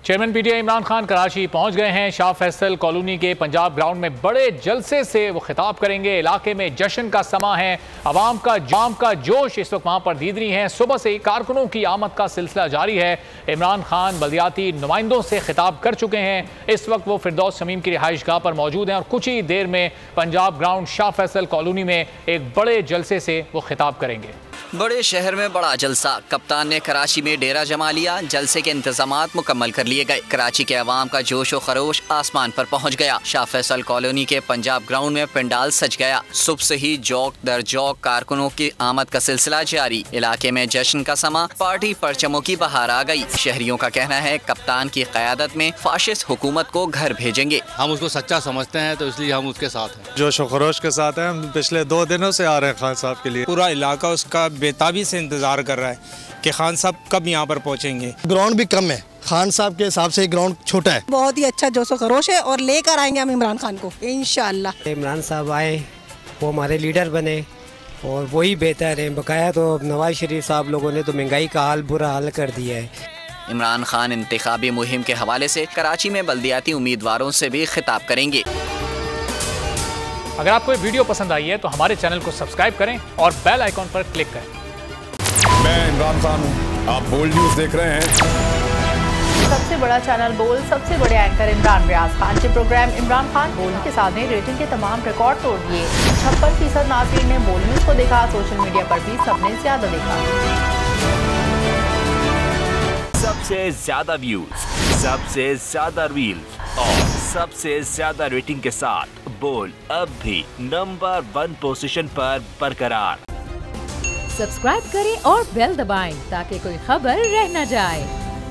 Chairman PTI Imran Khan Karachi पहुंच गए हैं। शाह फैसल कॉलोनी के पंजाब ग्राउंड में बड़े जलसे से वो खिताब करेंगे। इलाके में जश्न का समा है, आवाम का जोश इस वक्त वहां पर दीदरी है। सुबह से ही कारकुनों की आमद का सिलसिला जारी है। इमरान खान बल्दियाती नुमाइंदों से खिताब कर चुके हैं। इस वक्त वो फिरदौस शमीम की रिहाइश गाह पर मौजूद हैं और कुछ ही देर में पंजाब ग्राउंड शाह फैसल कॉलोनी में एक बड़े जलसे से वो खिताब करेंगे। बड़े शहर में बड़ा जलसा, कप्तान ने कराची में डेरा जमा लिया। जलसे के इंतजामात मुकम्मल कर लिए गए। कराची के अवाम का जोश व खरोश आसमान पर पहुंच गया। शाह फैसल कॉलोनी के पंजाब ग्राउंड में पंडाल सज गया। सुबह से ही जौक दर जौक कारकुनों की आमद का सिलसिला जारी। इलाके में जश्न का समा, पार्टी परचमों की बहार आ गई। शहरियों का कहना है कप्तान की क़यादत में फाशिस्ट हुकूमत को घर भेजेंगे। हम उसको सच्चा समझते हैं तो इसलिए हम उसके साथ हैं। जोश व खरोश के साथ हैं। हम पिछले 2 दिनों से आ रहे हैं खान साहब के लिए। पूरा इलाका उसका बेताबी से इंतजार कर रहा है कि खान साहब कब यहाँ पर पहुँचेंगे। ग्राउंड भी कम है, खान साहब के हिसाब से ग्राउंड छोटा है। बहुत ही अच्छा जोशो खरोश है और लेकर आएंगे हम इमरान खान को इंशाअल्लाह। इमरान साहब आए, वो हमारे लीडर बने और वही बेहतर है। बकाया तो नवाज शरीफ साहब लोगों ने तो महंगाई का हाल बुरा हाल कर दिया है। इमरान खान इंतखाबी मुहिम के हवाले से कराची में बल्दियाती उम्मीदवारों से भी खिताब करेंगे। अगर आपको ये वीडियो पसंद आई है तो हमारे चैनल को सब्सक्राइब करें और बेल आइकॉन पर क्लिक करें। मैं इमरान खान हूँ, आप बोल्ड न्यूज देख रहे हैं। सबसे बड़ा चैनल बोल्ड, सबसे बड़े एंकर इमरान रियाज खान के प्रोग्राम इमरान खान बोल्ड के साथ ने रेटिंग के तमाम रिकॉर्ड तोड़ दिए। 56% नाज़रीन ने बोल्ड न्यूज को देखा। सोशल मीडिया पर भी सबने ज्यादा देखा। सबसे ज्यादा व्यूज, सबसे ज्यादा रील्स और सबसे ज्यादा रेटिंग के साथ बोल्ड अब भी नंबर 1 पोजीशन पर बरकरार। सब्सक्राइब करें और बेल दबाएं ताकि कोई खबर रह न जाए।